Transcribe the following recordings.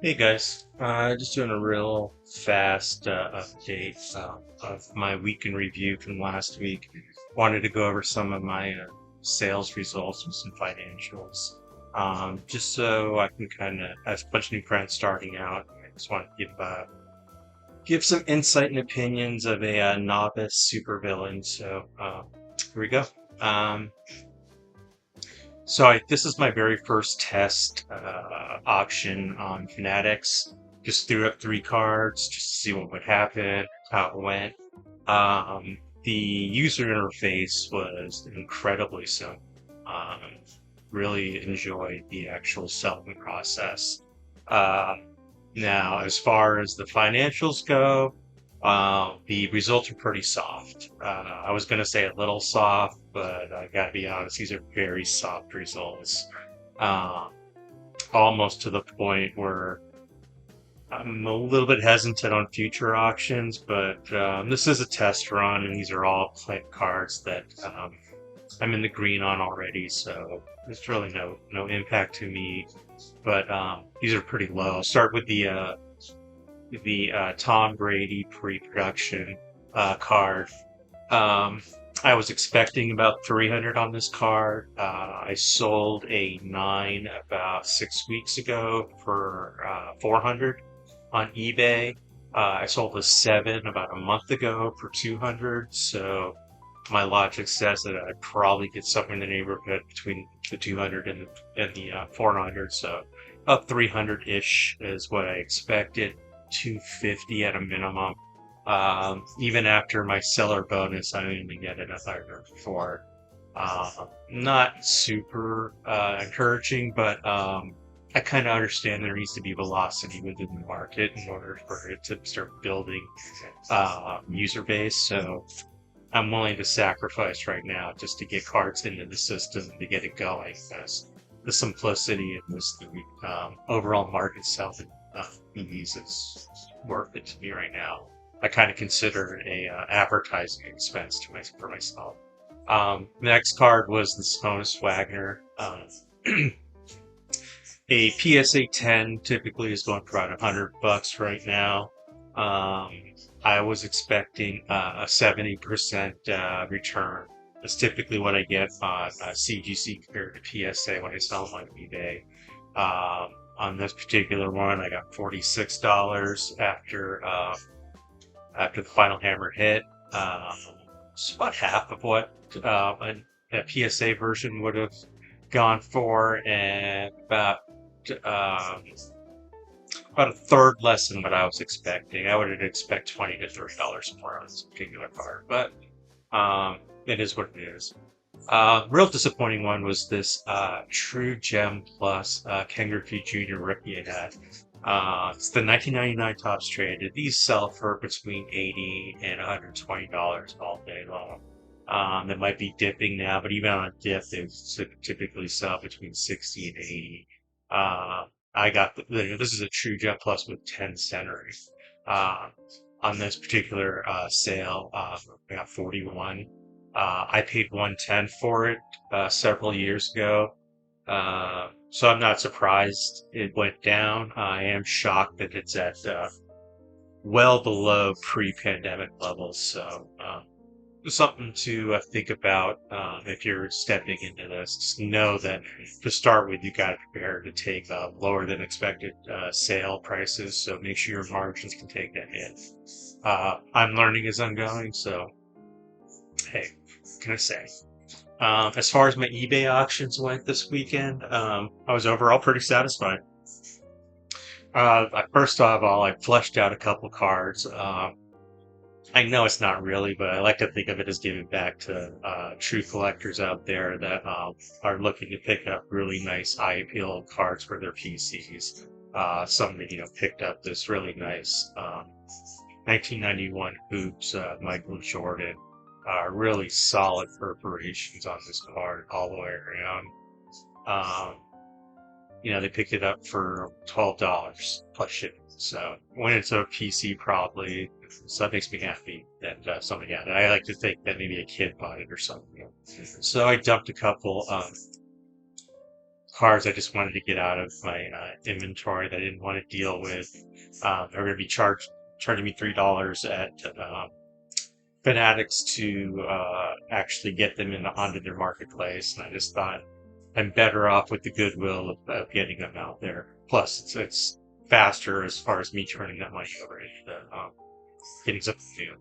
Hey guys, just doing a real fast update of my week in review from last week. Wanted to go over some of my sales results and some financials, just so I can kind of, as a bunch of new friends starting out, I just want to give some insight and opinions of a novice supervillain. So here we go. Um, this is my very first test auction on Fanatics. Just threw up 3 cards just to see what would happen, how it went. The user interface was incredibly simple. Um, really enjoyed the actual selling process. Uh, Now, as far as the financials go, the results are pretty soft. I was going to say a little soft, but I got to be honest, these are very soft results. Uh, Almost to the point where I'm a little bit hesitant on future auctions, but this is a test run, and these are all play cards that I'm in the green on already, so there's really no impact to me. But these are pretty low. I'll start with the Tom Brady pre-production card. Um, I was expecting about 300 on this card. I sold a 9 about 6 weeks ago for 400 on eBay. I sold a 7 about a month ago for 200. So my logic says that I'd probably get something in the neighborhood between the 200 and the 400. So up 300-ish is what I expected. 250 at a minimum. Even after my seller bonus, I only get it 104. Not super encouraging, but I kind of understand there needs to be velocity within the market in order for it to start building user base. So I'm willing to sacrifice right now just to get cards into the system to get it going. Because the simplicity and the overall market selling EVs is worth it to me right now. I kind of consider it a advertising expense for myself. Next card was the Sabonis Wagner. A PSA 10 typically is going for about $100 right now. I was expecting a 70% return. That's typically what I get on CGC compared to PSA when I sell them on eBay. On this particular one, I got $46 after the final hammer hit. It's about half of what a PSA version would have gone for, and um, about a third less than what I was expecting. I would expect $20 to $30 more on this particular card, but it is what it is. Real disappointing one was this True Gem Plus Ken Griffey Jr. rookie I had. It's the 1999 Topps traded. These sell for between $80 and $120 all day long. It might be dipping now, but even on a dip, they typically sell between 60 and 80. I got this is a True Gem Plus with 10 centering. Uh, on this particular sale, I got 41. I paid 110 for it several years ago. So I'm not surprised it went down. I am shocked that it's at well below pre-pandemic levels. So something to think about if you're stepping into this. Just know that to start with, you got to prepare to take lower than expected sale prices. So make sure your margins can take that hit. I'm learning as I'm going, so hey, what can I say? As far as my eBay auctions went this weekend, I was overall pretty satisfied. First of all, I fleshed out a couple cards. I know it's not really, but I like to think of it as giving back to true collectors out there that are looking to pick up really nice high appeal cards for their PCs. Somebody, picked up this really nice 1991 Hoops Michael Jordan. Really solid perforations on this card all the way around. Um, they picked it up for $12 plus shipping. So when it's a PC, probably, so that makes me happy that somebody got it. I like to think that maybe a kid bought it or something. So I dumped a couple cards I just wanted to get out of my inventory that I didn't want to deal with. They're going to be charging me $3 at Fanatics to actually get them onto their marketplace, and I just thought I'm better off with the goodwill of getting them out there. Plus, it's faster as far as me turning that money over into getting something new.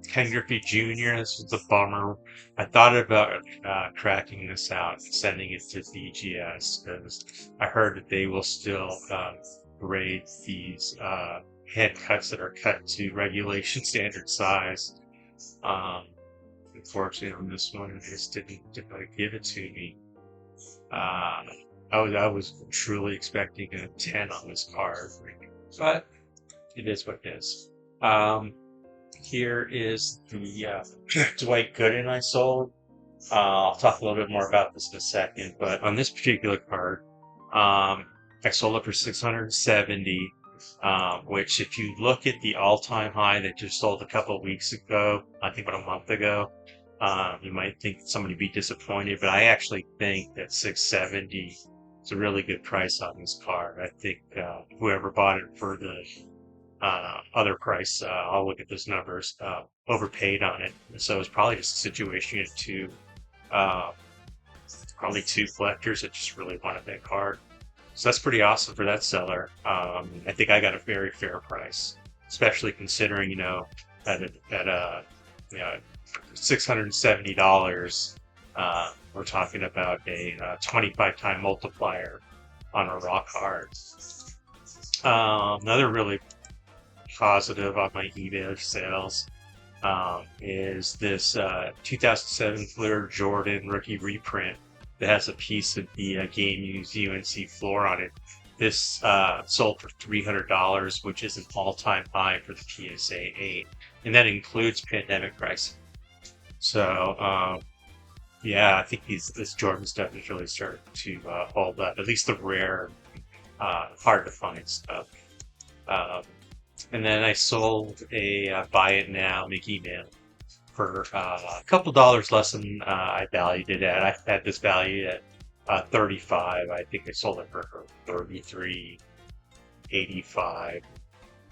Ken Griffey Jr. This was a bummer. I thought about cracking this out and sending it to BGS because I heard that they will still grade these head cuts that are cut to regulation standard size. Unfortunately, on this one, they just didn't give it to me. I was truly expecting a 10 on this card, but it is what it is. Here is the Dwight Gooden I sold. I'll talk a little bit more about this in a second, but on this particular card, I sold it for $670, which if you look at the all-time high that just sold a couple of weeks ago, I think about a month ago, you might think somebody would be disappointed, but I actually think that $670 is a really good price on this card. I think whoever bought it for the other price, I'll look at those numbers, overpaid on it. So it's probably just a situation of probably two collectors that just really wanted that card. So that's pretty awesome for that seller. I think I got a very fair price, especially considering, at $670, we're talking about a 25-time multiplier on a raw card. Another really positive on my eBay sales is this 2007 Fleer Jordan rookie reprint that has a piece of the Game Used UNC floor on it. This sold for $300, which is an all-time high for the PSA 8, and that includes pandemic pricing. So yeah, I think this Jordan stuff is really starting to hold up, at least the rare, hard to find stuff. And then I sold a Buy It Now Mickey Mouse for a couple dollars less than I valued it at. I had this valued at $35. I think I sold it for $33.85.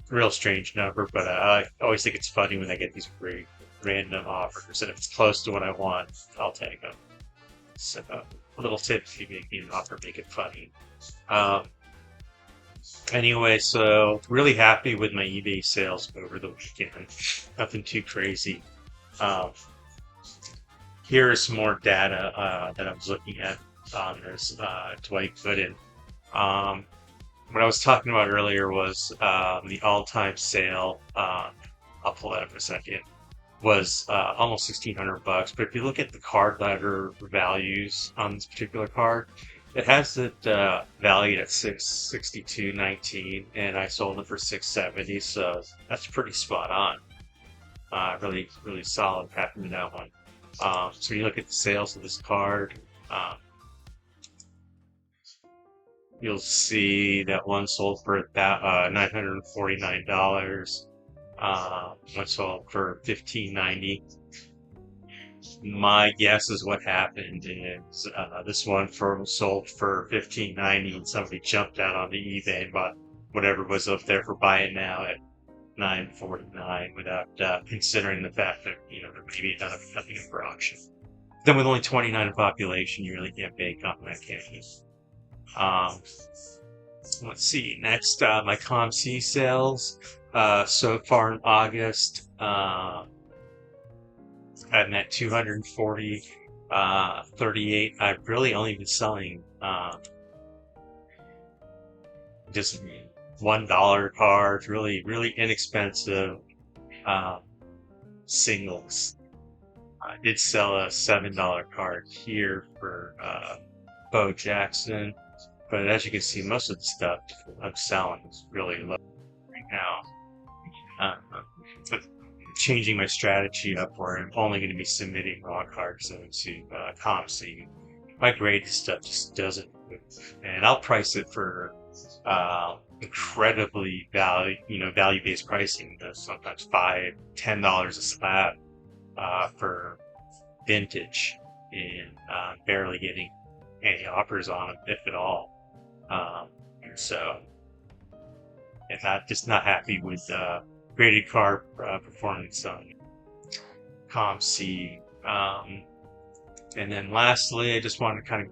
Real strange number, but I always think it's funny when I get these great random offers, and if it's close to what I want, I'll take them. So a little tip: if you make me an offer, make it funny. Anyway, so really happy with my eBay sales over the weekend. Nothing too crazy. Here is some more data that I was looking at on this Dwight Gooden. What I was talking about earlier was the all-time sale. I'll pull that up in a second. Was almost $1,600. But if you look at the card letter values on this particular card, it has it valued at $662.19, and I sold it for $670. So that's pretty spot on. Really, really solid pattern in that one. So you look at the sales of this card, you'll see that one sold for $949. One sold for $1,590. My guess is what happened is this one sold for $1,590, and somebody jumped out on the eBay and bought whatever was up there for Buy It Now at $949 without considering the fact that there may be nothing up for auction. Then with only 29 in population, you really can't bake on that, can you? Let's see. Next, my COMC sales. So far in August, I'm at 240, 38. I've really only been selling just $1 cards, really, really inexpensive singles. I did sell a $7 card here for Bo Jackson, but as you can see, most of the stuff I'm selling is really low right now. But changing my strategy up where I'm only going to be submitting raw cards into COMC. My graded stuff just doesn't move, and I'll price it for incredibly value-based pricing. Sometimes $5, $10 a slab for vintage. and barely getting any offers on them, if at all. So, and just not happy with graded card performance on COMC. And then lastly, I just want to kind of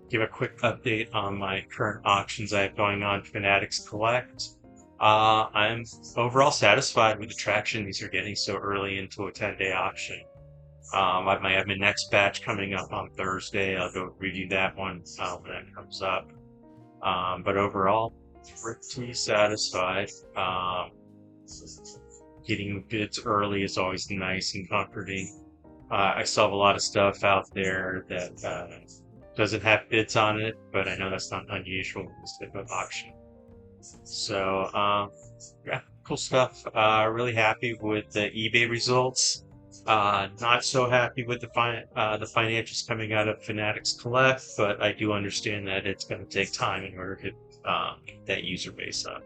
give a quick update on my current auctions I have going on Fanatics Collect. I'm overall satisfied with the traction these are getting so early into a 10-day auction. I might have my next batch coming up on Thursday. I'll go review that one when that comes up. But overall, pretty satisfied. Getting bids early is always nice and comforting. I still have a lot of stuff out there that doesn't have bids on it, but I know that's not unusual in this type of auction. So, yeah, cool stuff. Really happy with the eBay results. Not so happy with the financials coming out of Fanatics Collect, but I do understand that it's going to take time in order to get that user base up.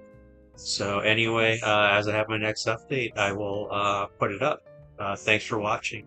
So anyway, as I have my next update, I will put it up. Thanks for watching.